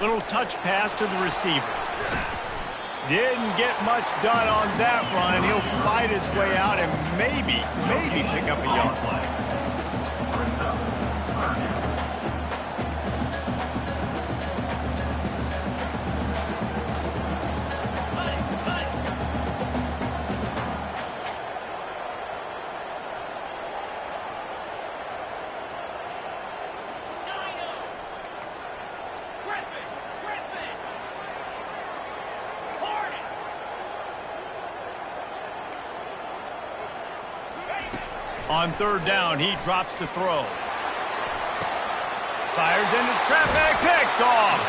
Little touch pass to the receiver. Didn't get much done on that run. He'll fight his way out and maybe pick up a yard. On third down, he drops to throw. Fires into traffic, picked off.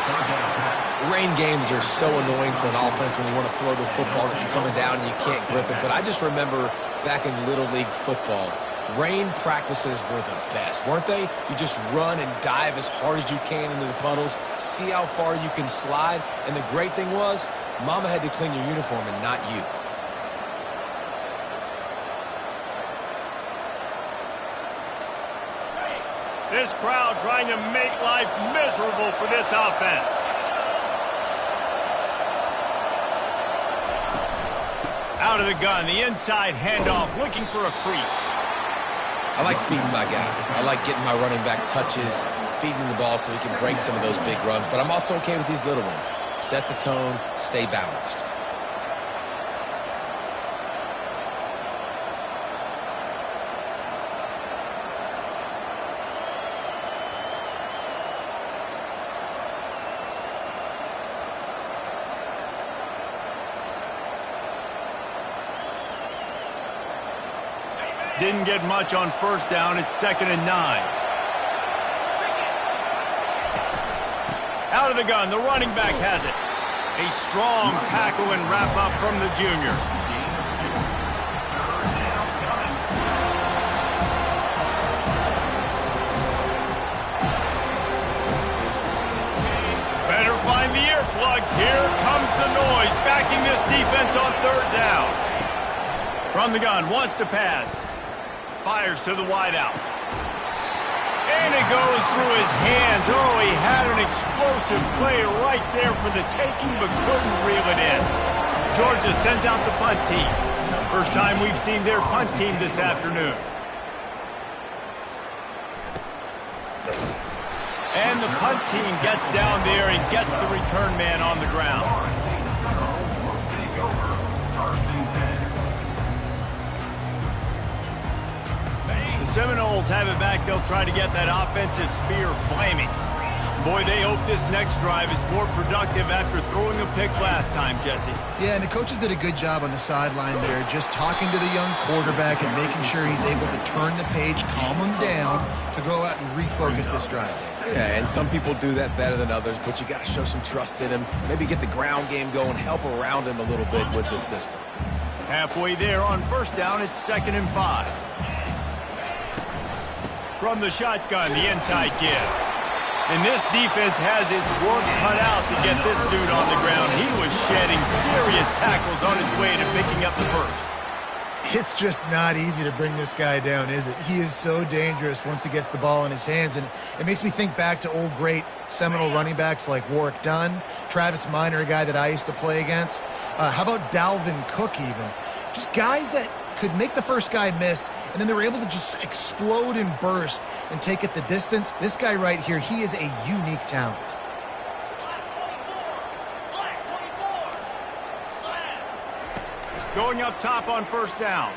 Rain games are so annoying for an offense when you want to throw the football that's coming down and you can't grip it. But I just remember back in Little League football, rain practices were the best, weren't they? You just run and dive as hard as you can into the puddles, see how far you can slide. And the great thing was, Mama had to clean your uniform and not you. This crowd trying to make life miserable for this offense. Out of the gun, the inside handoff, looking for a crease. I like feeding my guy. I like getting my running back touches, feeding the ball so he can break some of those big runs. But I'm also okay with these little ones. Set the tone, stay balanced. Didn't get much on first down. It's 2nd and 9. Out of the gun, the running back has it. A strong tackle and wrap up from the junior. Better find the earplugs. Here comes the noise, backing this defense on third down. From the gun, wants to pass. Fires to the wideout. And it goes through his hands. Oh, he had an explosive play right there for the taking, but couldn't reel it in. Georgia sends out the punt team. First time we've seen their punt team this afternoon. And the punt team gets down there and gets the return man on the ground. Seminoles have it back. They'll try to get that offensive spear flaming. Boy, they hope this next drive is more productive after throwing a pick last time, Jesse. Yeah, and the coaches did a good job on the sideline there, just talking to the young quarterback and making sure he's able to turn the page, calm him down, to go out and refocus this drive. Yeah, and some people do that better than others, but you got to show some trust in him, maybe get the ground game going, help around him a little bit with this system. Halfway there on first down, it's 2nd and 5. From the shotgun, the inside give. And this defense has its work cut out to get this dude on the ground. He was shedding serious tackles on his way to picking up the first. It's just not easy to bring this guy down, is it? He is so dangerous once he gets the ball in his hands. And it makes me think back to old great Seminole running backs like Warwick Dunn, Travis Minor, a guy that I used to play against. How about Dalvin Cook even? Just guys that could make the first guy miss, and then they were able to just explode and burst and take it the distance. This guy right here, he is a unique talent. Going up top on first down.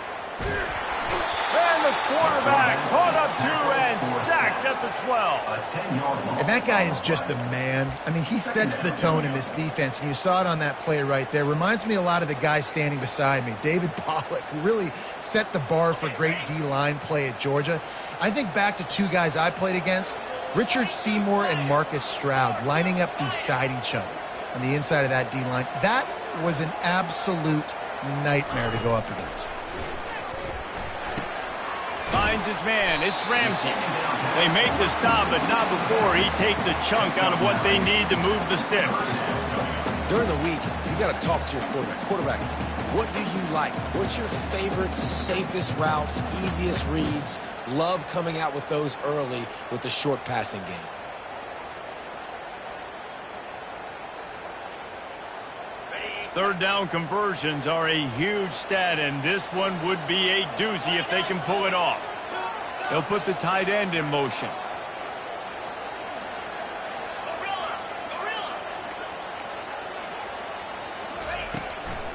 And the quarterback caught up to and sacked at the 12. And that guy is just a man. I mean, he sets the tone in this defense, and you saw it on that play right there. Reminds me a lot of the guy standing beside me, David Pollock, who really set the bar for great D-line play at Georgia. I think back to two guys I played against, Richard Seymour and Marcus Stroud, lining up beside each other on the inside of that D-line. That was an absolute nightmare to go up against. Finds his man. It's Ramsey. They make the stop, but not before he takes a chunk out of what they need to move the sticks. During the week, you got to talk to your quarterback. What do you like? What's your favorite, safest routes, easiest reads? Love coming out with those early with the short passing game. Third down conversions are a huge stat, and this one would be a doozy if they can pull it off. They'll put the tight end in motion.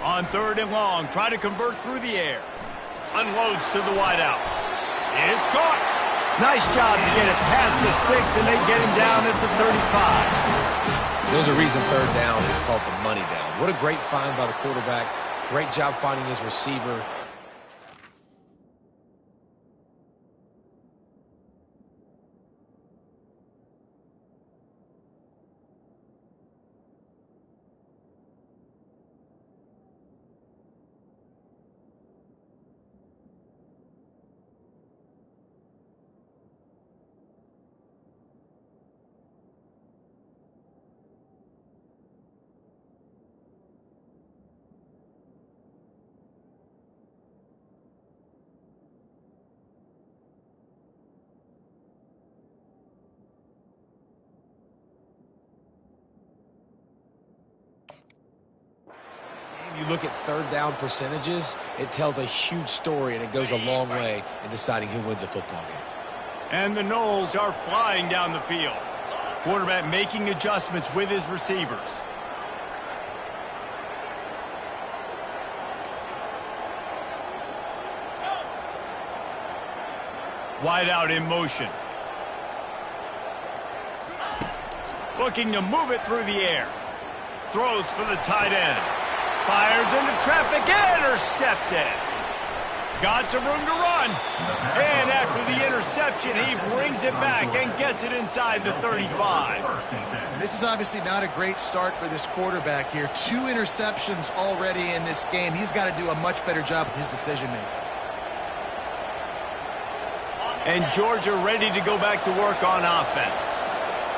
On third and long, try to convert through the air. Unloads to the wideout. It's caught. Nice job to get it past the sticks, and they get him down at the 35. There's a reason third down is called the money down. What a great find by the quarterback. Great job finding his receiver. You look at third down percentages, it tells a huge story, and it goes a long way in deciding who wins a football game. And the Noles are flying down the field. Quarterback making adjustments with his receivers. Wide out in motion. Looking to move it through the air. Throws for the tight end. Fires into traffic, intercepted. Got some room to run. And after the interception, he brings it back and gets it inside the 35. This is obviously not a great start for this quarterback here. 2 interceptions already in this game. He's got to do a much better job with his decision-making. And Georgia ready to go back to work on offense.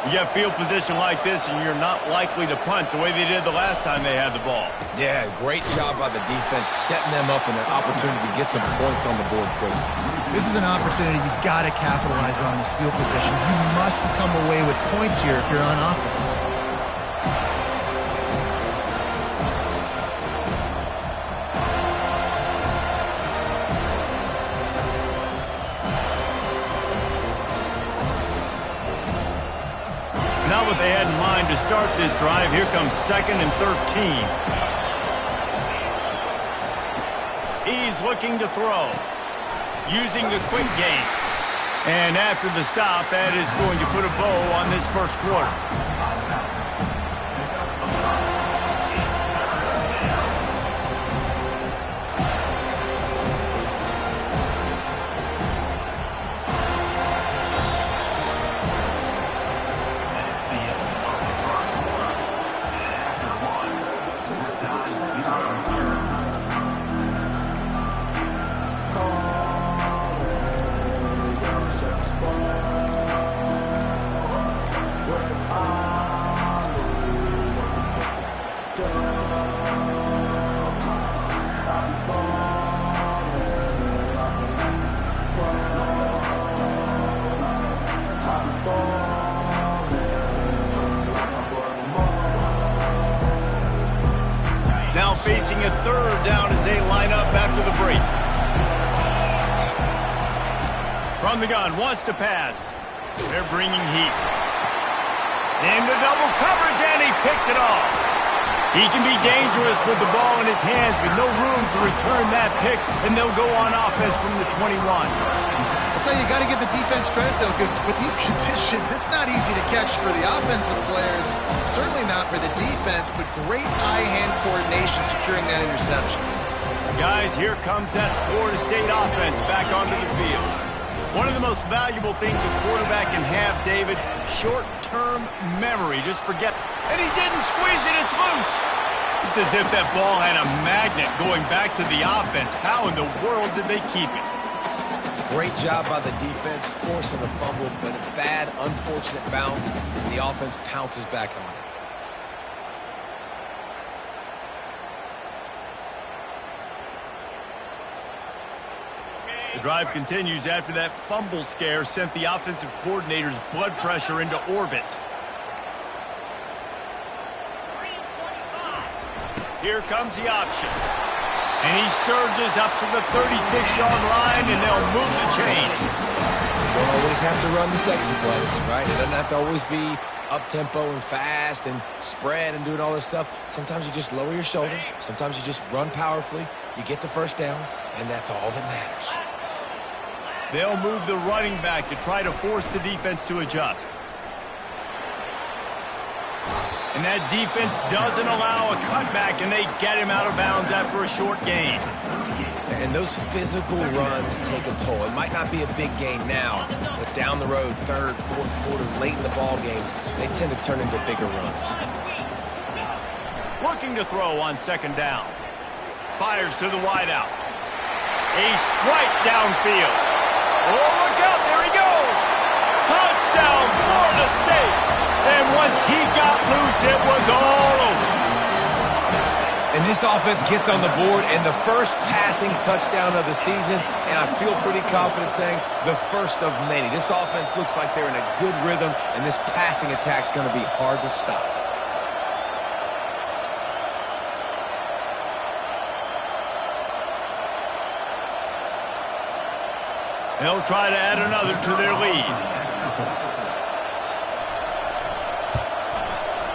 You get field position like this, and you're not likely to punt the way they did the last time they had the ball. Yeah, great job by the defense, setting them up in an opportunity to get some points on the board quickly. This is an opportunity you've got to capitalize on this field position. You must come away with points here if you're on offense. Not what they had in mind to start this drive. Here comes 2nd and 13. He's looking to throw. Using the quick game. And after the stop, that is going to put a bow on this first quarter. Now facing a third down as they line up after the break. From the gun, wants to pass. They're bringing heat. Into double coverage, and he picked it off. He can be dangerous with the ball in his hands, but no room to return that pick, and they'll go on offense from the 21. I'll tell you, you got to give the defense credit, though, because with these conditions, it's not easy to catch for the offensive players. Certainly not for the defense, but great eye-hand coordination securing that interception. Guys, here comes that Florida State offense back onto the field. One of the most valuable things a quarterback can have, David, short-term memory. Just forget. And he didn't squeeze it. It's loose. It's as if that ball had a magnet going back to the offense. How in the world did they keep it? Great job by the defense, forcing the fumble, but a bad, unfortunate bounce, and the offense pounces back on it. The drive continues after that fumble scare sent the offensive coordinator's blood pressure into orbit. Here comes the option. And he surges up to the 36-yard line, and they'll move the chain. You don't always have to run the sexy plays, right? It doesn't have to always be up-tempo and fast and spread and doing all this stuff. Sometimes you just lower your shoulder. Sometimes you just run powerfully. You get the first down, and that's all that matters. They'll move the running back to try to force the defense to adjust. And that defense doesn't allow a cutback, and they get him out of bounds after a short gain. And those physical runs take a toll. It might not be a big gain now, but down the road, third, fourth quarter, late in the ball games, they tend to turn into bigger runs. Looking to throw on second down. Fires to the wideout. A strike downfield. Oh, look out, there he goes. Touchdown, Florida State. And once he got loose, it was all over. And this offense gets on the board, and the first passing touchdown of the season, and I feel pretty confident saying the first of many. This offense looks like they're in a good rhythm, and this passing attack's going to be hard to stop. They'll try to add another to their lead.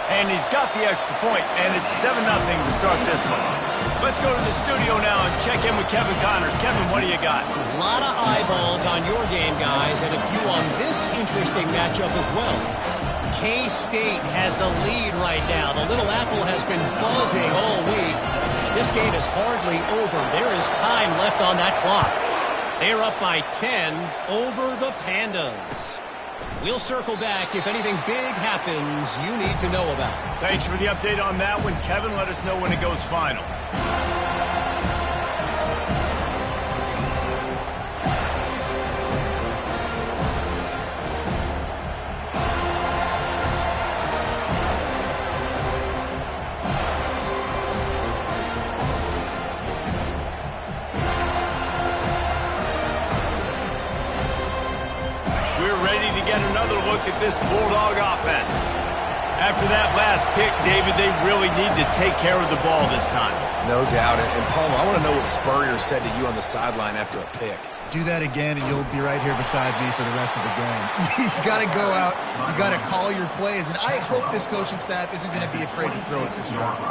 And he's got the extra point, and it's 7-0 to start this one. Let's go to the studio now and check in with Kevin Connors. Kevin, what do you got? A lot of eyeballs on your game, guys, and a few on this interesting matchup as well. K-State has the lead right now. The Little Apple has been buzzing all week. This game is hardly over. There is time left on that clock. They're up by 10 over the Pandas. We'll circle back if anything big happens you need to know about. Thanks for the update on that one, Kevin. Let us know when it goes final. Another look at this Bulldog offense. After that last pick, David, they really need to take care of the ball this time. No doubt. And Palmer, I want to know what Spurrier said to you on the sideline after a pick. Do that again, and you'll be right here beside me for the rest of the game. You got to go out. You got to call your plays, and I hope this coaching staff isn't going to be afraid to throw it this round.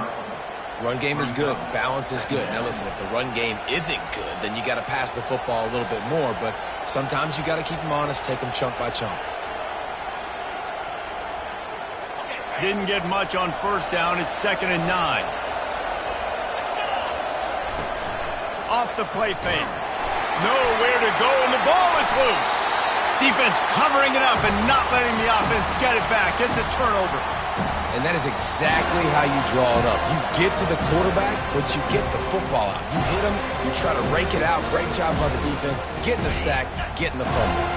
Run game is good. Balance is good. Now, listen, if the run game isn't good, then you got to pass the football a little bit more. But sometimes you got to keep them honest, take them chunk by chunk. Didn't get much on first down. It's 2nd and 9. Off the play fake. Nowhere to go, and the ball is loose. Defense covering it up and not letting the offense get it back. It's a turnover. And that is exactly how you draw it up. You get to the quarterback, but you get the football out. You hit him, you try to rake it out. Great job by the defense. Getting the sack, getting the fumble.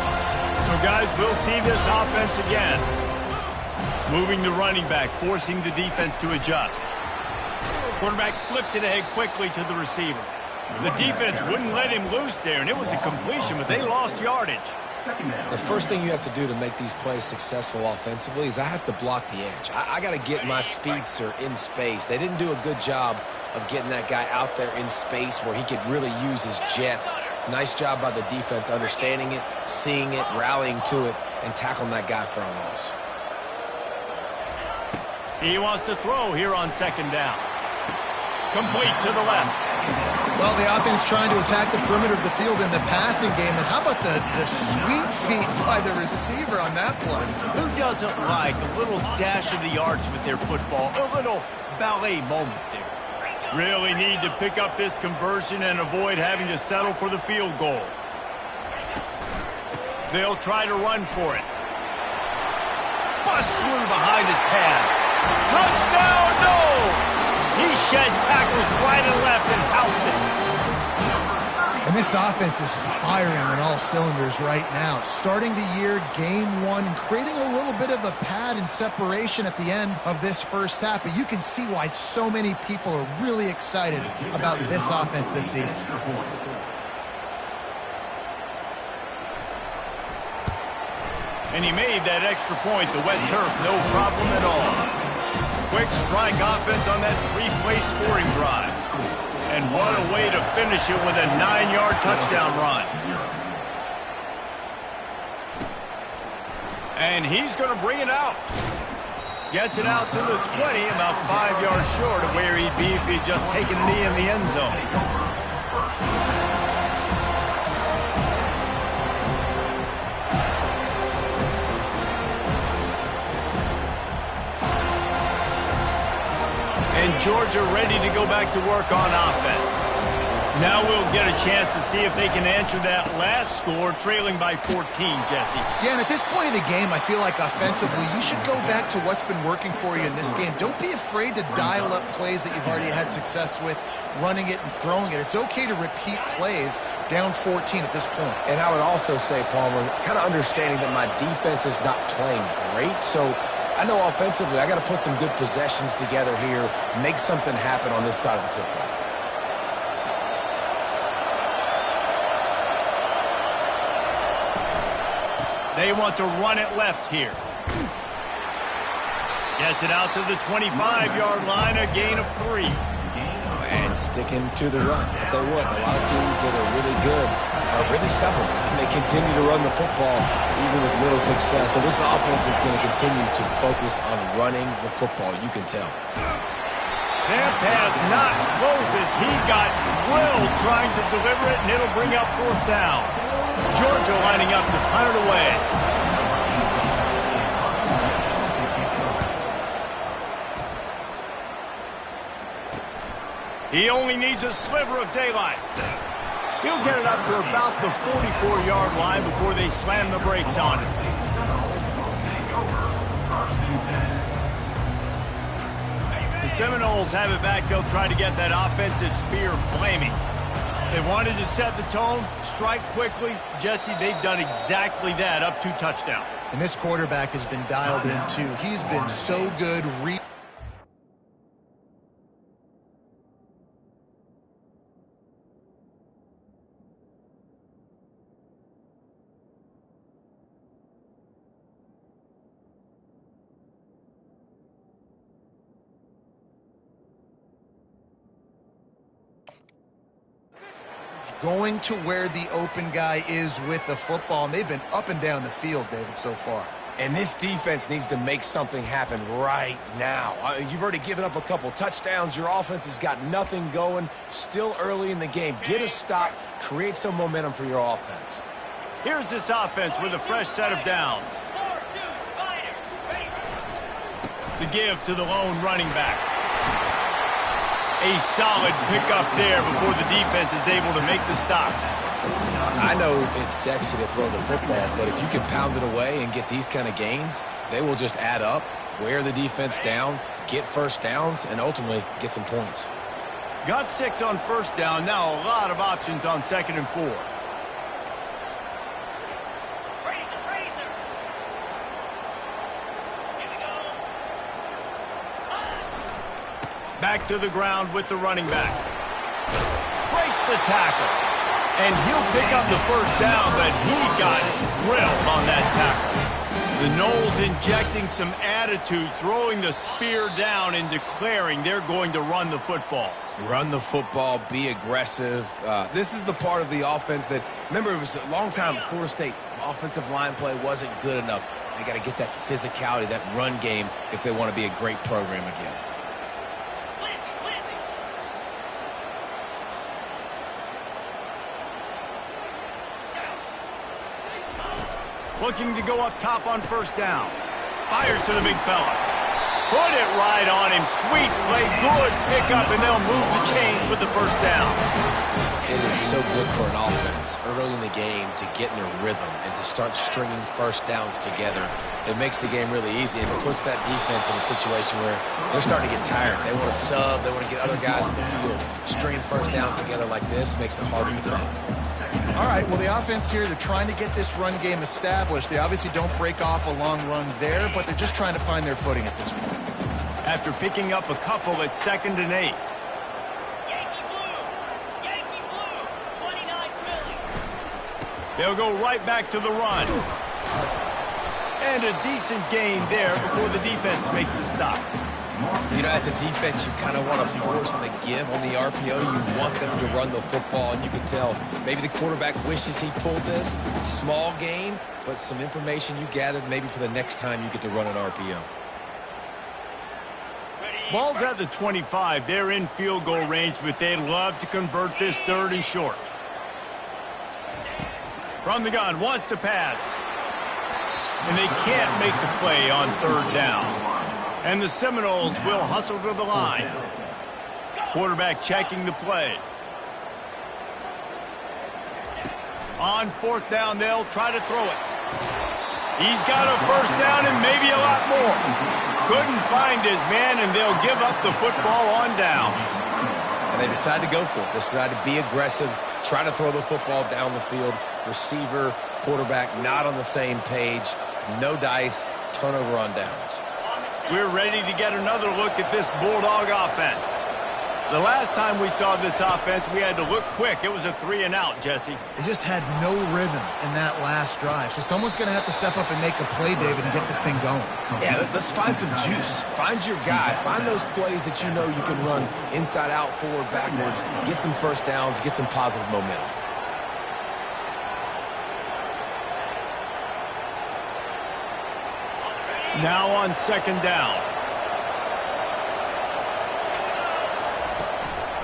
So, guys, we'll see this offense again. Moving the running back, forcing the defense to adjust. Quarterback flips it ahead quickly to the receiver. The defense wouldn't let him loose there, and it was a completion, but they lost yardage. The first thing you have to do to make these plays successful offensively is I have to block the edge. I got to get my speedster in space. They didn't do a good job of getting that guy out there in space where he could really use his jets. Nice job by the defense understanding it, seeing it, rallying to it, and tackling that guy for a loss. He wants to throw here on 2nd down. Complete to the left. Well, the offense trying to attack the perimeter of the field in the passing game. And how about the sweet feet by the receiver on that play? Who doesn't like a little dash of the yards with their football? A little ballet moment there. Really need to pick up this conversion and avoid having to settle for the field goal. They'll try to run for it. Bust through behind his pad. Touchdown, no! He shed tackles right and left and housed it. And this offense is firing on all cylinders right now. Starting the year, game one, and creating a little bit of a pad and separation at the end of this first half. But you can see why so many people are really excited about this offense this season. And he made that extra point, the wet turf, no problem at all. Quick strike offense on that 3-play scoring drive. And what a way to finish it with a 9-yard touchdown run. And he's going to bring it out. Gets it out to the 20, about 5 yards short of where he'd be if he'd just taken a knee in the end zone. And Georgia ready to go back to work on offense. Now we'll get a chance to see if they can answer that last score, trailing by 14, Jesse. Yeah, and at this point in the game, I feel like offensively, you should go back to what's been working for you in this game. Don't be afraid to dial up plays that you've already had success with, running it and throwing it. It's okay to repeat plays down 14 at this point. And I would also say, Palmer, kind of understanding that my defense is not playing great, so I know offensively I got to put some good possessions together here, make something happen on this side of the football. They want to run it left here. Gets it out to the 25-yard line, a gain of 3. And sticking to the run. I'll tell you what, a lot of teams that are really good are really stubborn, and they continue to run the football even with little success. So this offense is going to continue to focus on running the football, you can tell. That pass not close as he got drilled trying to deliver it, and it'll bring up 4th down. Georgia lining up to punt it away. He only needs a sliver of daylight. He'll get it up to about the 44-yard line before they slam the brakes on it. The Seminoles have it back. They'll try to get that offensive spear flaming. They wanted to set the tone, strike quickly. Jesse, they've done exactly that, up 2 touchdowns. And this quarterback has been dialed in, too. He's been so good. Going to where the open guy is with the football, and they've been up and down the field, David, so far. And this defense needs to make something happen right now. You've already given up a couple touchdowns. Your offense has got nothing going. Still early in the game. Get a stop. Create some momentum for your offense. Here's this offense with a fresh set of downs. The give to the lone running back. A solid pickup there before the defense is able to make the stop. I know it's sexy to throw the football, but if you can pound it away and get these kind of gains, they will just add up, wear the defense down, get first downs, and ultimately get some points. Got 6 on 1st down. Now a lot of options on 2nd and 4. Back to the ground with the running back. Breaks the tackle. And he'll pick up the 1st down, but he got drilled on that tackle. The Noles injecting some attitude, throwing the spear down and declaring they're going to run the football. Run the football, be aggressive. This is the part of the offense that, remember, it was a long time Florida State offensive line play wasn't good enough. They got to get that physicality, that run game, if they want to be a great program again. Looking to go up top on 1st down. Fires to the big fella. Put it right on him. Sweet play. Good pickup, and they'll move the chains with the 1st down. It is so good for an offense early in the game to get in a rhythm and to start stringing 1st downs together. It makes the game really easy, and it puts that defense in a situation where they're starting to get tired. They want to sub. They want to get other guys in the field. Stringing 1st downs together like this makes it harder to defend. All right, well, the offense here, they're trying to get this run game established. They obviously don't break off a long run there, but they're just trying to find their footing at this point. After picking up a couple at 2nd and 8. They'll go right back to the run. And a decent gain there before the defense makes a stop. You know, as a defense, you kind of want to force the give on the RPO. You want them to run the football, and you can tell maybe the quarterback wishes he pulled this. Small gain, but some information you gathered maybe for the next time you get to run an RPO. Ball's at the 25. They're in field goal range, but they'd love to convert this 3rd and short. From the gun, wants to pass. And they can't make the play on 3rd down. And the Seminoles will hustle to the line. Quarterback checking the play. On 4th down, they'll try to throw it. He's got a 1st down and maybe a lot more. Couldn't find his man, and they'll give up the football on downs. And they decide to go for it. They decide to be aggressive, try to throw the football down the field. Receiver, quarterback not on the same page. No dice, turnover on downs. We're ready to get another look at this Bulldog offense. The last time we saw this offense, we had to look quick. It was a 3-and-out, Jesse. They just had no rhythm in that last drive. So someone's going to have to step up and make a play, David, and get this thing going. Yeah, let's find some juice. Find your guy. Find those plays that you know you can run inside out, forward, backwards. Get some 1st downs. Get some positive momentum. Now on 2nd down.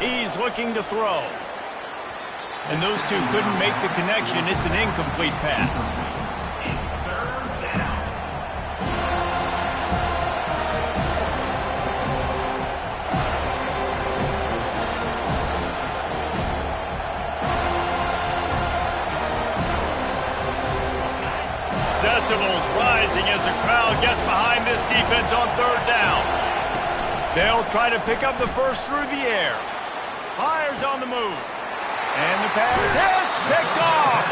He's looking to throw. And those two couldn't make the connection. It's an incomplete pass. Decibels rising as the crowd gets behind this defense on 3rd down. They'll try to pick up the first through the air. Fires on the move. And the pass hits, picked off.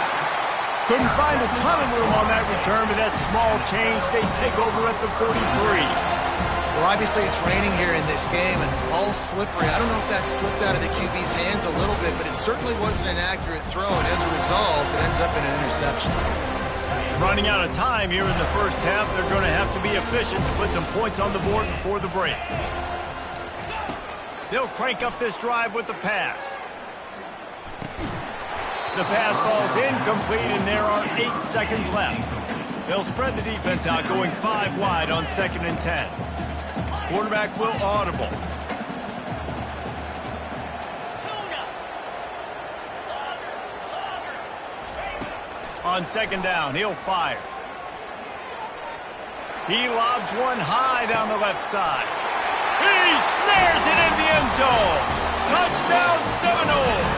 Couldn't find a ton of room on that return, but that small change, they take over at the 43. Well, obviously it's raining here in this game, and all slippery. I don't know if that slipped out of the QB's hands a little bit, but it certainly wasn't an accurate throw, and as a result, it ends up in an interception. Running out of time here in the 1st half, they're going to have to be efficient to put some points on the board before the break. They'll crank up this drive with the pass. The pass falls incomplete, and there are 8 seconds left. They'll spread the defense out, going 5 wide on 2nd and 10. Quarterback will audible. On 2nd down, he'll fire. He lobs one high down the left side. He snares it in the end zone. Touchdown, Seminoles.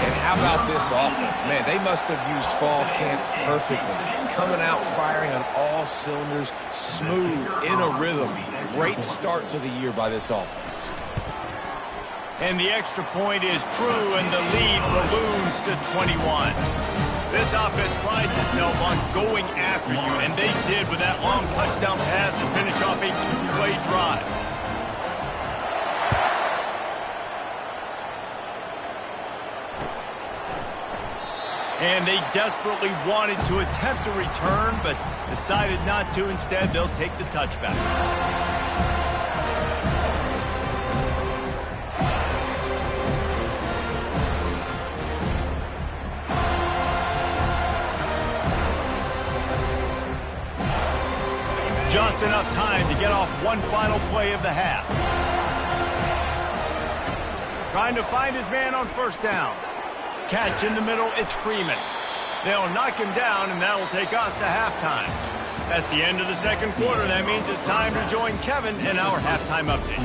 And how about this offense? Man, they must have used fall camp perfectly. Coming out, firing on all cylinders, smooth, in a rhythm. Great start to the year by this offense. And the extra point is true, and the lead balloons to 21. This offense prides itself on going after you, and they did with that long touchdown pass to finish off a 2-play drive. And they desperately wanted to attempt a return, but decided not to. Instead, they'll take the touchback. Just enough time to get off one final play of the half. Trying to find his man on 1st down. Catch in the middle, it's Freeman. They'll knock him down, and that'll take us to halftime. That's the end of the 2nd quarter. That means it's time to join Kevin in our halftime update.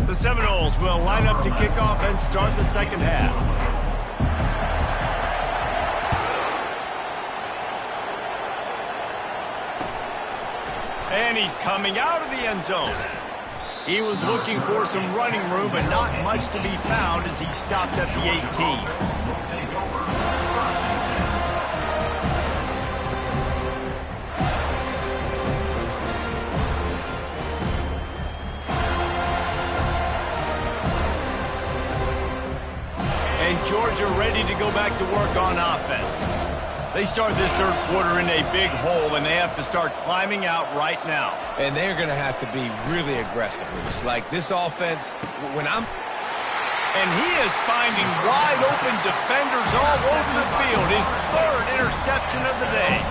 The Seminoles will line up to kick off and start the 2nd half. And he's coming out of the end zone. He was looking for some running room, but not much to be found as he stopped at the 18. And Georgia ready to go back to work on offense. They start this third quarter in a big hole, and they have to start climbing out right now. And they're going to have to be really aggressive with this. Like this offense, when I'm... And he is finding wide-open defenders all over the field. His third interception of the day.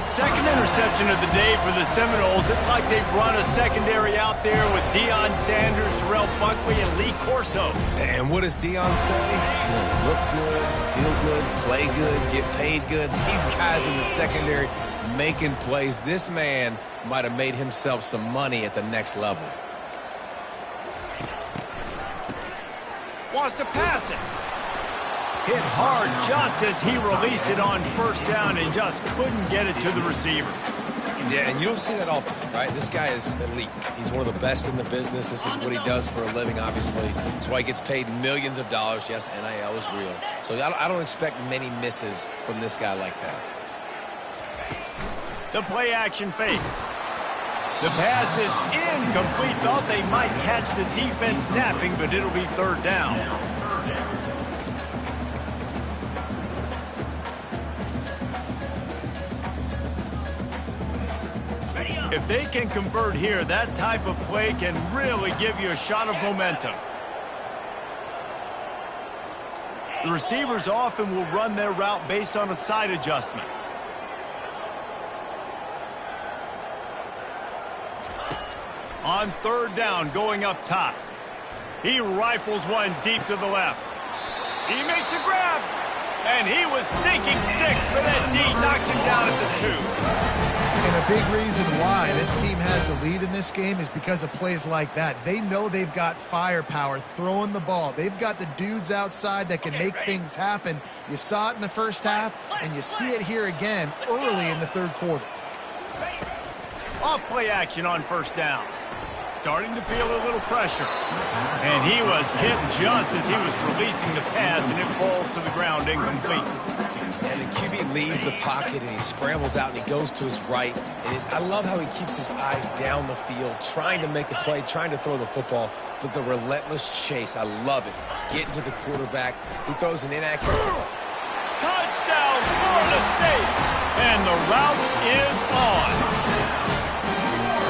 Second interception of the day for the Seminoles. It's like they've run a secondary out there with Deion Sanders, Terrell Buckley, and Lee Corso. And what does Deion say? You know, look good, feel good, play good, get paid good. These guys in the secondary making plays. This man might have made himself some money at the next level. Wants to pass it. Hit hard just as he released it on first down and just couldn't get it to the receiver. Yeah, and you don't see that often, right? This guy is elite. He's one of the best in the business. This is what he does for a living, obviously. That's why he gets paid millions of dollars. Yes, NIL is real. So I don't expect many misses from this guy like that. The play action fake. The pass is incomplete. Thought they might catch the defense napping, but it'll be third down. If they can convert here, that type of play can really give you a shot of momentum. The receivers often will run their route based on a side adjustment. On third down, going up top. He rifles one deep to the left. He makes a grab. And he was thinking 6, but that D knocks him down at the 2. And a big reason why this team has the lead in this game is because of plays like that. They know they've got firepower throwing the ball. They've got the dudes outside that can make things happen. You saw it in the first half, and you see it here again early in the third quarter. Off play action on first down. Starting to feel a little pressure. And he was hit just as he was releasing the pass, and it falls to the ground incomplete. And the QB leaves the pocket, and he scrambles out, and he goes to his right. And I love how he keeps his eyes down the field, trying to make a play, trying to throw the football, but the relentless chase, I love it. Getting to the quarterback. He throws an inaccurate... Touchdown, Florida State! And the route is on.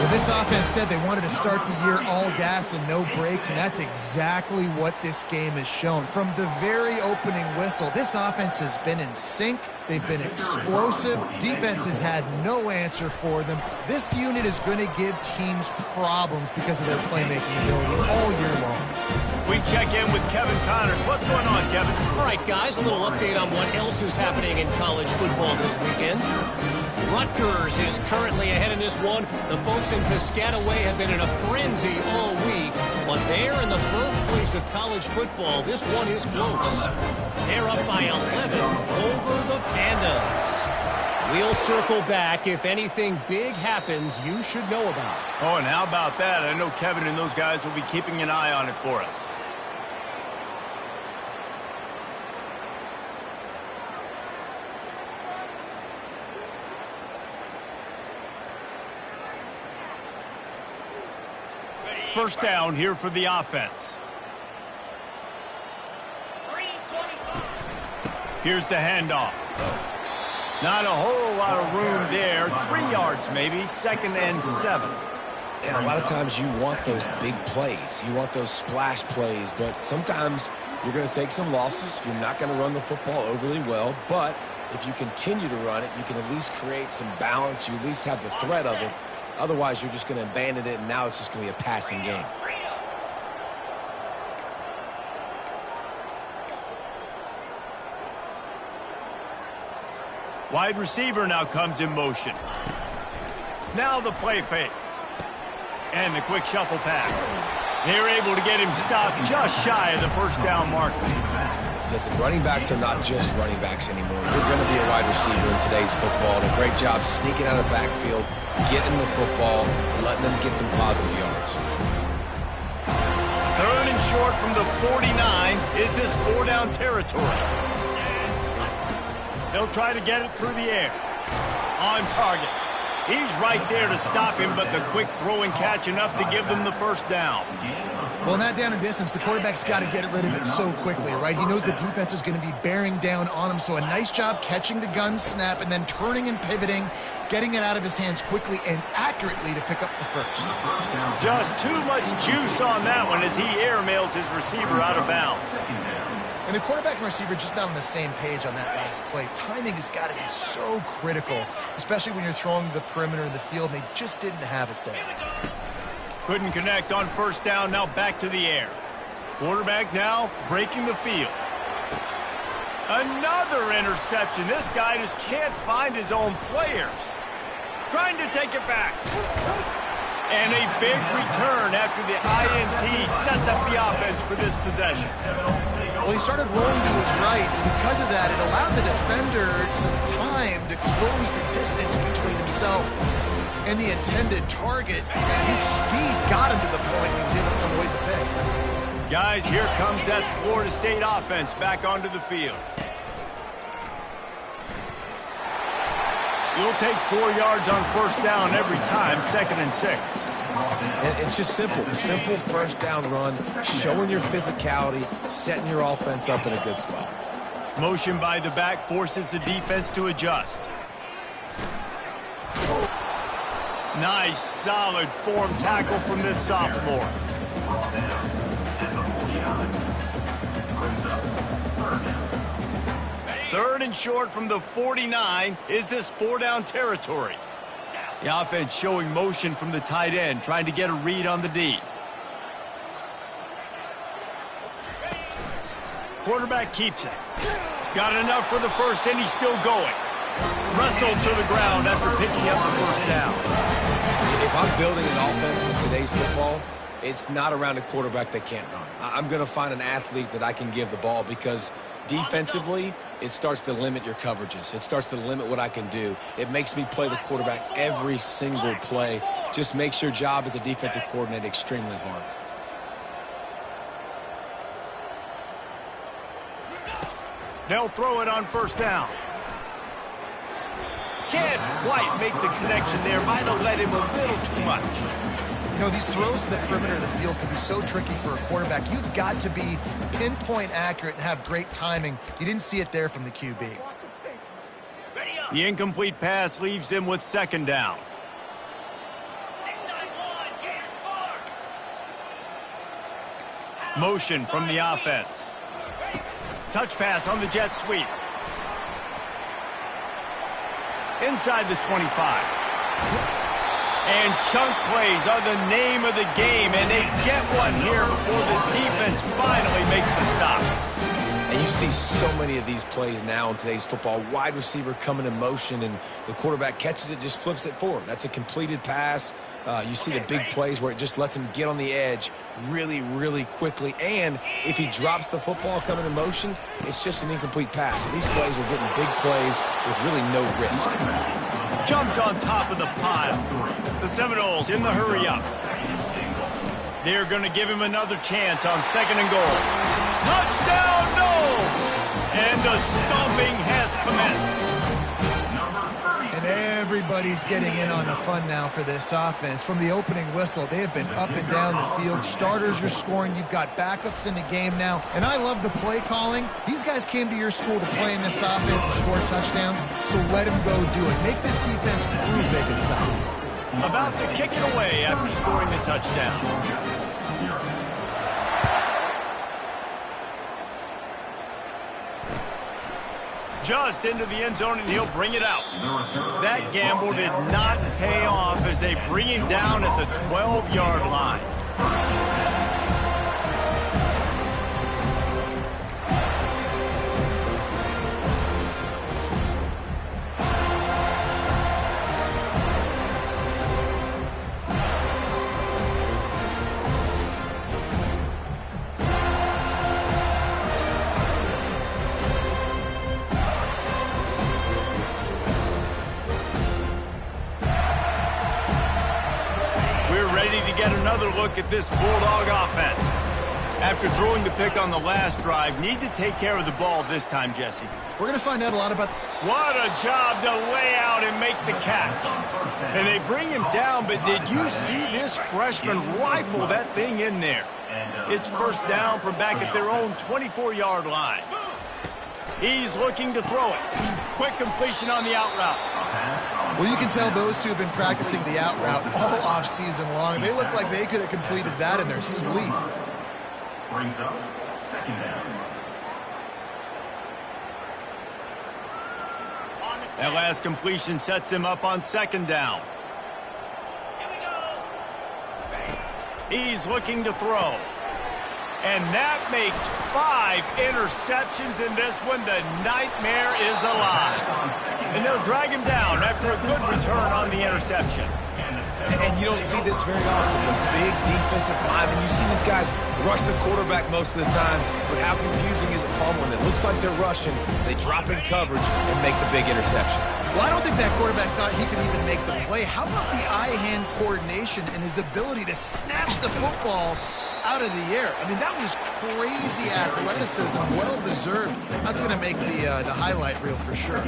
Well, this offense said they wanted to start the year all gas and no brakes, and that's exactly what this game has shown. From the very opening whistle, this offense has been in sync. They've been explosive. Defense has had no answer for them. This unit is going to give teams problems because of their playmaking ability all year long. We check in with Kevin Connors. What's going on, Kevin? All right, guys, a little update on what else is happening in college football this weekend. Rutgers is currently ahead in this one. The folks in Piscataway have been in a frenzy all week. But there in the birthplace of college football, this one is close. They're up by 11 over the Pandas. We'll circle back. If anything big happens, you should know about it. Oh, and how about that? I know Kevin and those guys will be keeping an eye on it for us. First down here for the offense. Here's the handoff. Not a whole lot of room there. 3 yards maybe, 2nd and 7. And a lot of times you want those big plays. You want those splash plays, but sometimes you're going to take some losses. You're not going to run the football overly well, but if you continue to run it, you can at least create some balance. You at least have the threat of it. Otherwise, you're just going to abandon it, and now it's just going to be a passing game. Wide receiver now comes in motion. Now the play fake. And the quick shuffle pass. They're able to get him stopped just shy of the first down marker. Listen, running backs are not just running backs anymore. You're going to be a wide receiver in today's football. And a great job sneaking out of the backfield, getting the football, letting them get some positive yards. Third and short from the 49. Is this 4-down territory? They'll try to get it through the air. On target. He's right there to stop him, but the quick throw and catch enough to give them the first down. Well, in that down and distance, the quarterback's got to get rid of it so quickly, right? He knows the defense is going to be bearing down on him, so a nice job catching the gun snap and then turning and pivoting, getting it out of his hands quickly and accurately to pick up the first. Just too much juice on that one as he airmails his receiver out of bounds. And the quarterback and receiver just not on the same page on that last play. Timing has got to be so critical, especially when you're throwing the perimeter of the field, and they just didn't have it there. Couldn't connect on first down, now back to the air. Quarterback now breaking the field. Another interception. This guy just can't find his own players. Trying to take it back. And a big return after the INT sets up the offense for this possession. Well, he started rolling to his right, and because of that, it allowed the defender some time to close the distance between himself and the intended target. His speed got him to the point he was able to come away with the pick. Guys, here comes that Florida State offense back onto the field. You'll take 4 yards on first down every time, 2nd and 6. And it's just simple. Simple first down run, showing your physicality, setting your offense up in a good spot. Motion by the back forces the defense to adjust. Nice, solid form tackle from this sophomore. Third and short from the 49. Is this 4-down territory? The offense showing motion from the tight end, trying to get a read on the D. Quarterback keeps it. Got enough for the first, and he's still going. Wrestled to the ground after picking up the first down. If I'm building an offense in today's football, it's not around a quarterback that can't run. I'm going to find an athlete that I can give the ball because defensively, it starts to limit your coverages. It starts to limit what I can do. It makes me play the quarterback every single play. Just makes your job as a defensive coordinator extremely hard. They'll throw it on first down. Can't quite make the connection there. Might have let him a little too much. You know, these throws to the perimeter of the field can be so tricky for a quarterback. You've got to be pinpoint accurate and have great timing. You didn't see it there from the QB. The incomplete pass leaves them with 2nd down. Motion from the offense. Touch pass on the jet sweep. Inside the 25. And chunk plays are the name of the game, and they get one here before the defense finally makes the stop. And you see so many of these plays now in today's football. Wide receiver coming in motion, and the quarterback catches it, just flips it forward. That's a completed pass. You see the big plays where it just lets him get on the edge really, really quickly. And if he drops the football coming in motion, it's just an incomplete pass. So these plays are getting big plays with really no risk. Jumped on top of the pile. The Seminoles in the hurry-up. They're going to give him another chance on 2nd and goal. Touchdown, no! And the stomping has commenced. And everybody's getting in on the fun now for this offense. From the opening whistle, they have been up and down the field. Starters are scoring. You've got backups in the game now. And I love the play calling. These guys came to your school to play in this offense to score touchdowns, so let them go do it. Make this defense prove they can stop. About to kick it away after scoring the touchdown. Just into the end zone, and he'll bring it out. That gamble did not pay off as they bring him down at the 12-yard line. Get another look at this Bulldog offense. After throwing the pick on the last drive, need to take care of the ball this time, Jesse. We're going to find out a lot about... What a job to lay out and make the catch. And they bring him down, but did you see this freshman rifle that thing in there? It's first down from back at their own 24-yard line. He's looking to throw it. Quick completion on the out route. Well, you can tell those two have been practicing the out route all off-season long. They look like they could have completed that in their sleep. Brings up second down. That last completion sets him up on second down. He's looking to throw. And that makes 5 interceptions in this one. The nightmare is alive. And they'll drag him down after a good return on the interception. And you don't see this very often, the big defensive linemen. You see these guys rush the quarterback most of the time, but how confusing is it, Palmer, when it looks like they're rushing, they drop in coverage and make the big interception? Well, I don't think that quarterback thought he could even make the play. How about the eye-hand coordination and his ability to snatch the football out of the air? I mean, that was crazy athleticism, well-deserved. That's going to make the highlight reel for sure.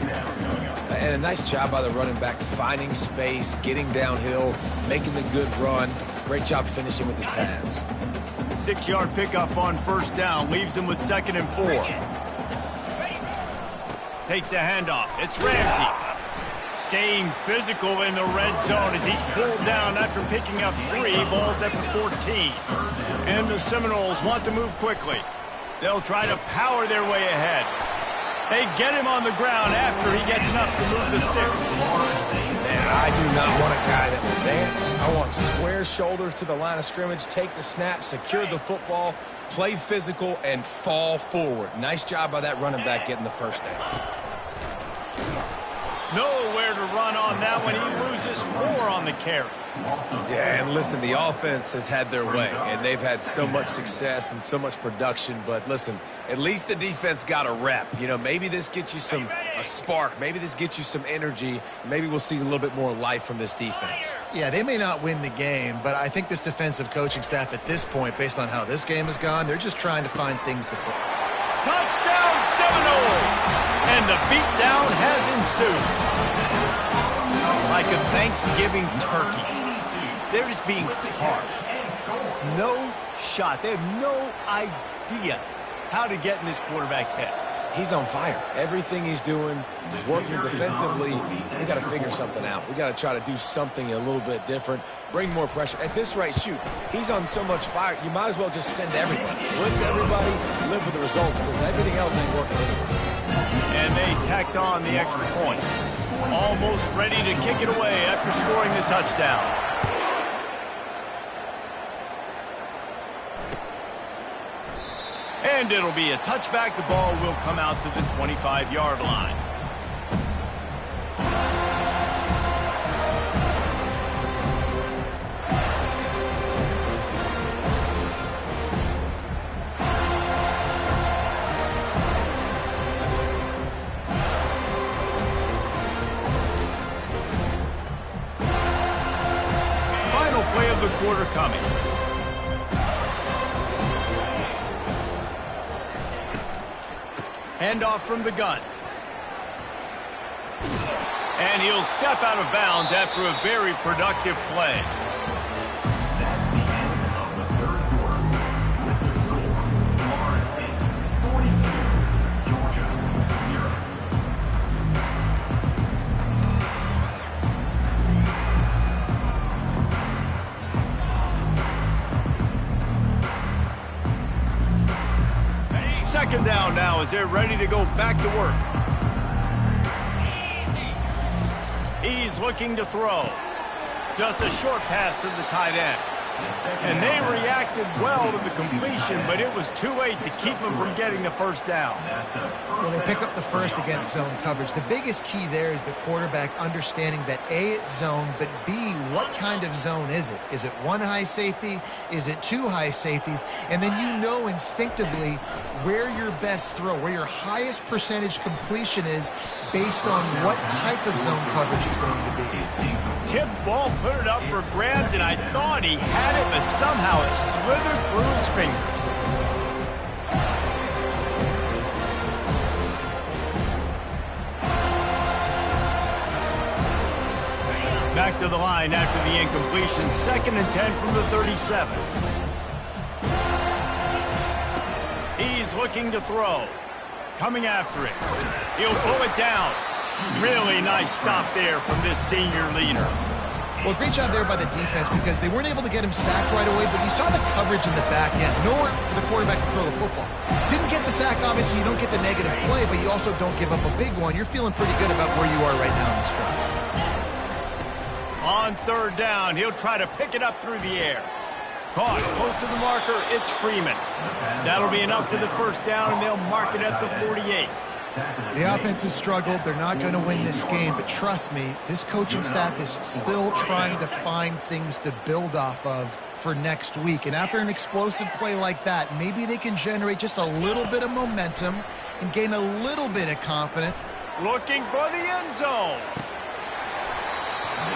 And a nice job by the running back, finding space, getting downhill, making the good run. Great job finishing with his pads. 6-yard pickup on first down, leaves him with 2nd and 4. Takes the handoff. It's Ramsey. Staying physical in the red zone as he's pulled down after picking up 3 balls at the 14. And the Seminoles want to move quickly. They'll try to power their way ahead. They get him on the ground after he gets enough to move the sticks. Man, I do not want a guy that will dance. I want square shoulders to the line of scrimmage, take the snap, secure the football, play physical, and fall forward. Nice job by that running back getting the first down. Nowhere to run on that one. He loses 4 on the carry. Yeah, and listen, the offense has had their way, and they've had so much success and so much production. But listen, at least the defense got a rep. You know, maybe this gets you a spark. Maybe this gets you some energy. Maybe we'll see a little bit more life from this defense. Yeah, they may not win the game, but I think this defensive coaching staff at this point, based on how this game has gone, they're just trying to find things to put. Touchdown Seminoles! And the beatdown has ensued. Like a Thanksgiving turkey. They're just being carved. No shot. They have no idea how to get in this quarterback's head. He's on fire. Everything he's doing is working defensively. We got to figure something out. We got to try to do something a little bit different, bring more pressure. At this rate, shoot, he's on so much fire, you might as well just send everybody. Blitz everybody, live with the results, because everything else ain't working anyway. And they tacked on the extra point. Almost ready to kick it away after scoring the touchdown. And it'll be a touchback. The ball will come out to the 25-yard line. Final play of the quarter coming. Handoff from the gun. And he'll step out of bounds after a very productive play. That's the end of the third quarter. With the score, Florida State 42, Georgia 0. Second down now as they're ready to go back to work. He's looking to throw. Just a short pass to the tight end. And they reacted well to the completion, but it was too late to keep them from getting the first down. Well, they pick up the first against zone coverage. The biggest key there is the quarterback understanding that A, it's zone, but B, what kind of zone is it? Is it one high safety? Is it 2 high safeties? And then you know instinctively where your best throw, where your highest percentage completion is based on what type of zone coverage it's going to be. Tip ball, put it up for grabs, and I thought he had it, but somehow it slithered through his fingers. Back to the line after the incompletion. 2nd and 10 from the 37. He's looking to throw. Coming after it. He'll pull it down. Really nice stop there from this senior leader. Well, great job there by the defense because they weren't able to get him sacked right away, but you saw the coverage in the back end. Nowhere for the quarterback to throw the football. Didn't get the sack, obviously. You don't get the negative play, but you also don't give up a big one. You're feeling pretty good about where you are right now in this drive. On 3rd down, he'll try to pick it up through the air. Caught close to the marker, it's Freeman. That'll be enough for the 1st down, and they'll mark it at the 48. The offense has struggled. They're not going to win this game, but trust me, this coaching staff is still trying to find things to build off of for next week. And after an explosive play like that, maybe they can generate just a little bit of momentum and gain a little bit of confidence. Looking for the end zone.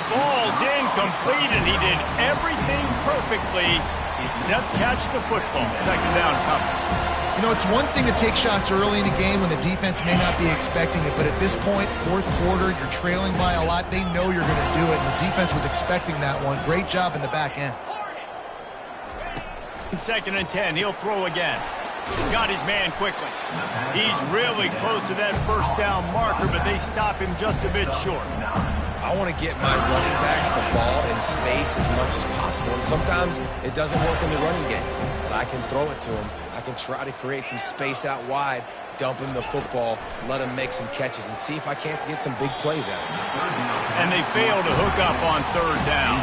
Falls incomplete, and he did everything perfectly except catch the football. 2nd down coming. You know, it's one thing to take shots early in a game when the defense may not be expecting it, but at this point, 4th quarter, you're trailing by a lot. They know you're going to do it, and the defense was expecting that one. Great job in the back end. 2nd and 10, he'll throw again. Got his man quickly. He's really close to that 1st down marker, but they stop him just a bit short. I want to get my running backs the ball in space as much as possible, and sometimes it doesn't work in the running game, but I can throw it to them. I can try to create some space out wide, dump him the football, let him make some catches, and see if I can't get some big plays out of him. And they fail to hook up on 3rd down.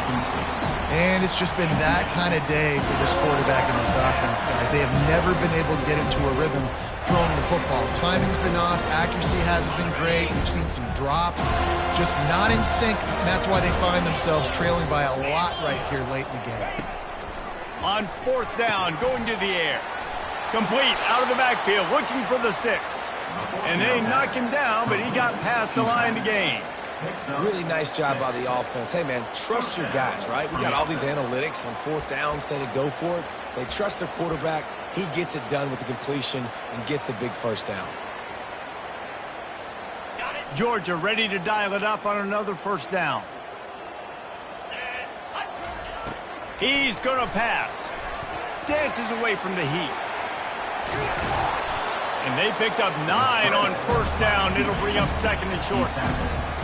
And it's just been that kind of day for this quarterback and this offense, guys. They have never been able to get into a rhythm throwing the football. Timing's been off. Accuracy hasn't been great. We've seen some drops. Just not in sync. And that's why they find themselves trailing by a lot right here late in the game. On 4th down, going to the air. Complete out of the backfield, looking for the sticks. And they knock him down, but he got past the line to gain. Really nice job by the offense. Hey, man, trust your guys, right? We got all these analytics on 4th down, say to go for it. They trust their quarterback. He gets it done with the completion and gets the big 1st down. Georgia ready to dial it up on another 1st down. He's going to pass. Dances away from the heat. And they picked up 9 on 1st down. It'll bring up 2nd and short.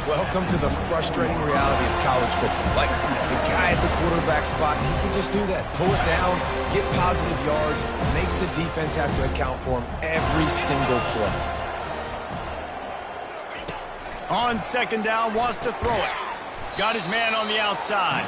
Welcome to the frustrating reality of college football. Like, the guy at the quarterback spot, he can just do that. Pull it down, get positive yards, makes the defense have to account for him every single play. On 2nd down, wants to throw it. Got his man on the outside.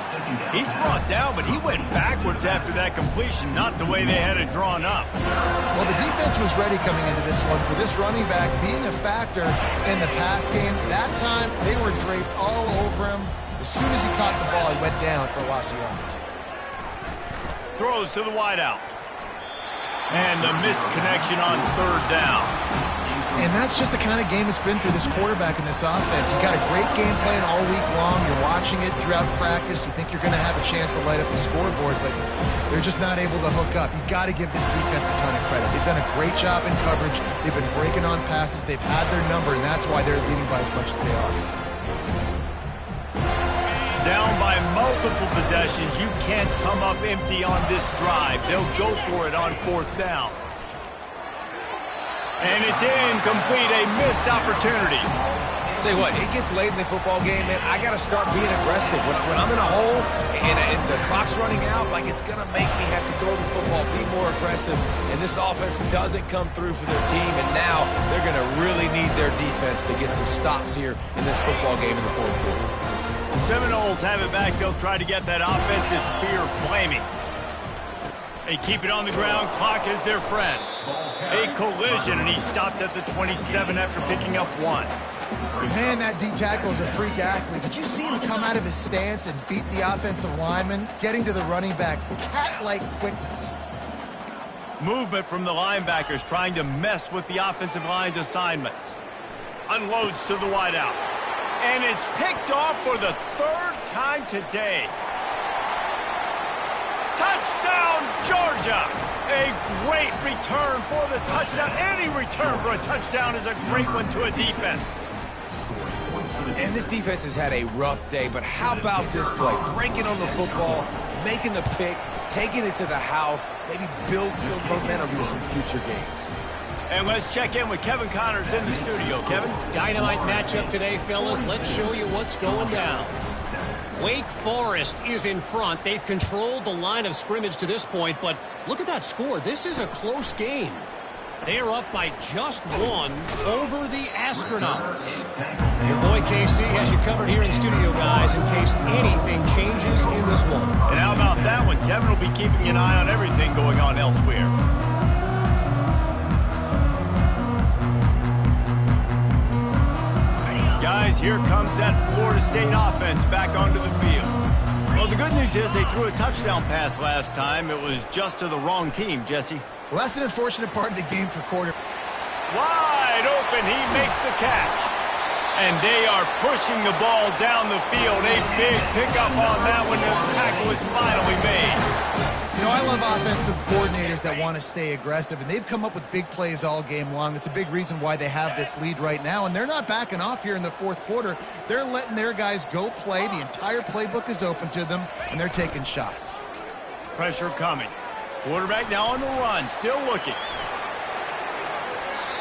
He's brought down, but he went backwards after that completion, not the way they had it drawn up. Well, the defense was ready coming into this one for this running back being a factor in the pass game. That time, they were draped all over him. As soon as he caught the ball, he went down for a loss of yards. Throws to the wideout. And the missed connection on 3rd down. And that's just the kind of game it's been for this quarterback and this offense. You got a great game plan all week long. You're watching it throughout practice. You think you're going to have a chance to light up the scoreboard, but they're just not able to hook up. You got to give this defense a ton of credit. They've done a great job in coverage. They've been breaking on passes. They've had their number, and that's why they're leading by as much as they are. Down by multiple possessions. You can't come up empty on this drive. They'll go for it on 4th down. And it's incomplete, a missed opportunity. Tell you what, it gets late in the football game, man. I got to start being aggressive. When I'm in a hole and the clock's running out, like, it's going to make me have to throw the football, be more aggressive. And this offense doesn't come through for their team, and now they're going to really need their defense to get some stops here in this football game in the 4th quarter. The Seminoles have it back. They'll try to get that offensive spear flaming. They keep it on the ground. Clock is their friend. A collision, and he stopped at the 27 after picking up 1. Man, that D tackle is a freak athlete. Did you see him come out of his stance and beat the offensive lineman, getting to the running back? Cat-like quickness. Movement from the linebackers trying to mess with the offensive line's assignments. Unloads to the wideout. And it's picked off for the 3rd time today. Touchdown, Georgia! A great return for the touchdown. Any return for a touchdown is a great one to a defense. And this defense has had a rough day, but how about this play? Breaking on the football, making the pick, taking it to the house, maybe build some momentum for some future games. And let's check in with Kevin Connors in the studio. Kevin? Dynamite matchup today, fellas. Let's show you what's going down. Wake Forest is in front. They've controlled the line of scrimmage to this point, but look at that score. This is a close game. They are up by just one over the Astronauts. Your boy KC has you covered here in studio, guys, in case anything changes in this one. And how about that one? Kevin will be keeping an eye on everything going on elsewhere. Guys, here comes that Florida State offense back onto the field. Well, the good news is they threw a touchdown pass last time. It was just to the wrong team, Jesse. Well, that's an unfortunate part of the game for quarter. Wide open, he makes the catch. And they are pushing the ball down the field. A big pickup on that one. The tackle is finally made. You know, I love offensive coordinators that want to stay aggressive, and they've come up with big plays all game long. It's a big reason why they have this lead right now, and they're not backing off here in the fourth quarter. They're letting their guys go play. The entire playbook is open to them, and they're taking shots. Pressure coming. Quarterback now on the run, still looking.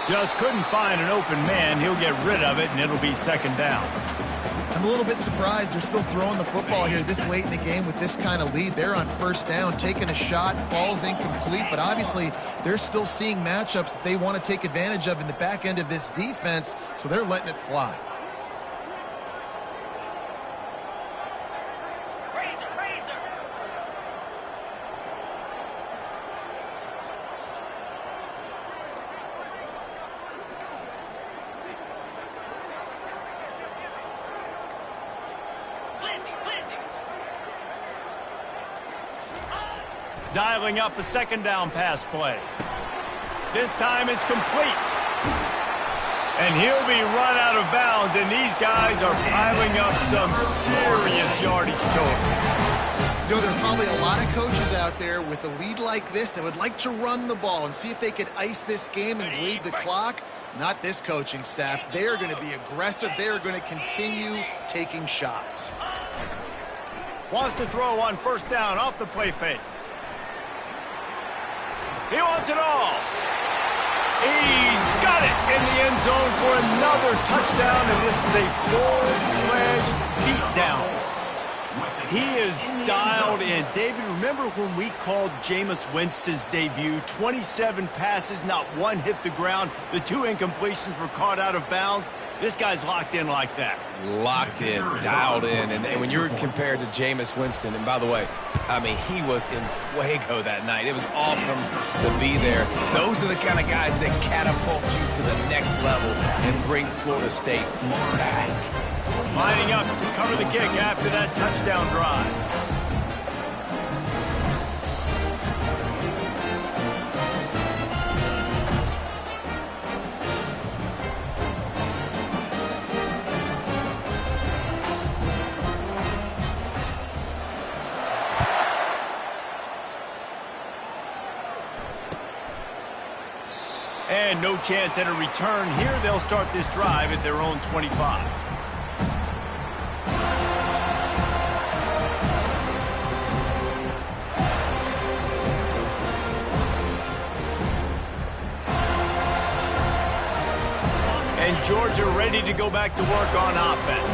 Just couldn't find an open man. He'll get rid of it, and it'll be second down. I'm a little bit surprised they're still throwing the football here this late in the game with this kind of lead. They're on first down, taking a shot, falls incomplete, but obviously they're still seeing matchups that they want to take advantage of in the back end of this defense, so they're letting it fly. Dialing up a second down pass play. This time it's complete. And he'll be run out of bounds, and these guys are piling up some serious yardage total. You know, there are probably a lot of coaches out there with a lead like this that would like to run the ball and see if they could ice this game and bleed the clock. Not this coaching staff. They are going to be aggressive. They are going to continue taking shots. Wants to throw on first down off the play fake. He wants it all. He's got it in the end zone for another touchdown, and this is a full-fledged beatdown. He is dialed in. David, remember when we called Jameis Winston's debut? 27 passes, not one hit the ground. The 2 incompletions were caught out of bounds. This guy's locked in like that. Locked in, dialed in. And when you're compared to Jameis Winston, and by the way, I mean, he was in fuego that night. It was awesome to be there. Those are the kind of guys that catapult you to the next level and bring Florida State back. Lining up to cover the kick after that touchdown drive. And no chance at a return here. They'll start this drive at their own 25. And Georgia ready to go back to work on offense.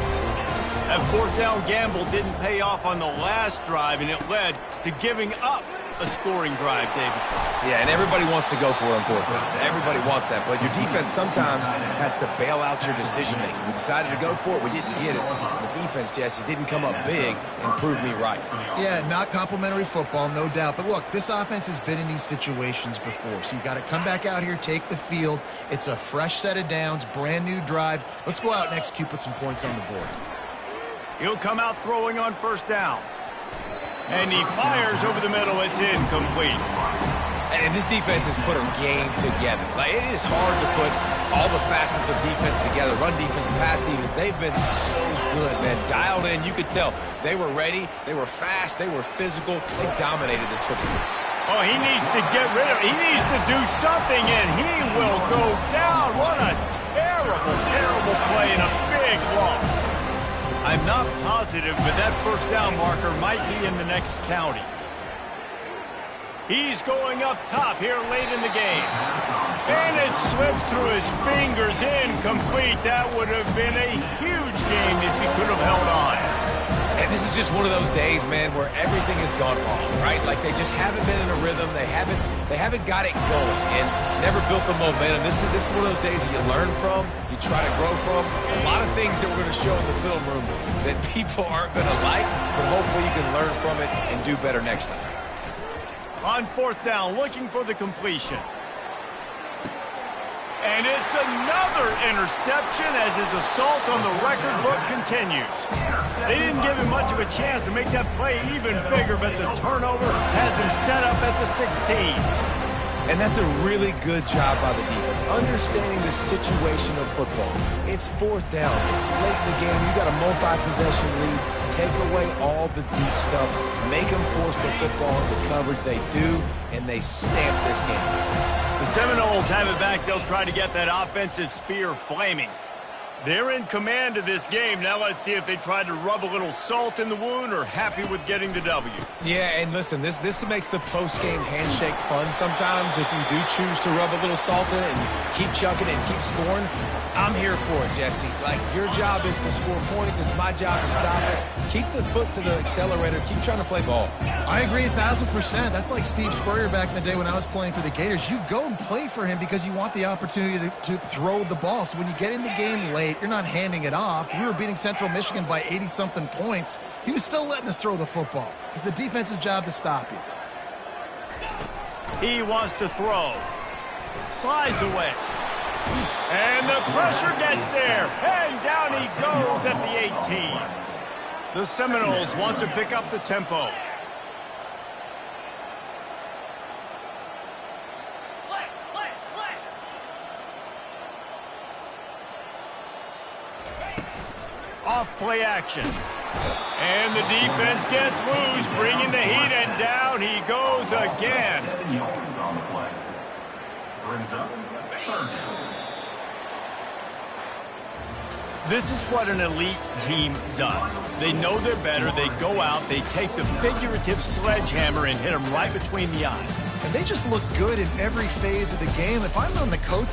That fourth down gamble didn't pay off on the last drive, and it led to giving up a scoring drive, David. Yeah, and everybody wants to go for it on fourth down. Everybody wants that, but your defense sometimes has to bail out your decision-making. We decided to go for it. We didn't get it. The defense, Jesse, didn't come up big and prove me right. Yeah, not complimentary football, no doubt. But look, this offense has been in these situations before, so you got to come back out here, take the field. It's a fresh set of downs, brand new drive. Let's go out and execute, put some points on the board. He'll come out throwing on first down. And he fires over the middle. It's incomplete. And this defense has put a game together. Like, it is hard to put all the facets of defense together. Run defense, pass defense. They've been so good, man. Dialed in. You could tell they were ready. They were fast. They were physical. They dominated this football. Oh, he needs to get rid of it. He needs to do something, and he will go down. What a terrible, terrible play and a big loss. Not positive, but that first down marker might be in the next county. He's going up top here late in the game. And it slips through his fingers, incomplete. That would have been a huge game if he could have held on. And this is just one of those days, man, where everything has gone wrong, right? Like they just haven't been in a rhythm. They haven't got it going and never built the momentum. This is one of those days that you learn from, you try to grow from. A lot of things that we're going to show in the film room that people aren't going to like, but hopefully you can learn from it and do better next time. On fourth down, looking for the completion. And it's another interception as his assault on the record book continues. They didn't give him much of a chance to make that play even bigger, but the turnover has him set up at the 16. And that's a really good job by the defense, understanding the situation of football. It's fourth down. It's late in the game. You got a multi-possession lead. Take away all the deep stuff. Make them force the football into coverage. They do, and they stamp this game. The Seminoles have it back. They'll try to get that offensive spear flaming. They're in command of this game. Now let's see if they tried to rub a little salt in the wound or happy with getting the W. Yeah, and listen, this makes the post-game handshake fun sometimes. If you do choose to rub a little salt in it and keep chucking and keep scoring, I'm here for it, Jesse. Like, your job is to score points. It's my job to stop it. Keep the foot to the accelerator. Keep trying to play ball. I agree 1,000%. That's like Steve Spurrier back in the day when I was playing for the Gators. You go and play for him because you want the opportunity to throw the ball. So when you get in the game late, you're not handing it off. We were beating Central Michigan by 80-something points. He was still letting us throw the football. It's the defense's job to stop you. He wants to throw. Slides away. And the pressure gets there. And down he goes at the 18. The Seminoles want to pick up the tempo. Off play action. And the defense gets loose, bringing the heat, and down he goes again. 7 yards on the play. Brings up third down. This is what an elite team does. They know they're better. They go out. They take the figurative sledgehammer and hit them right between the eyes. And they just look good in every phase of the game. If I'm on the coach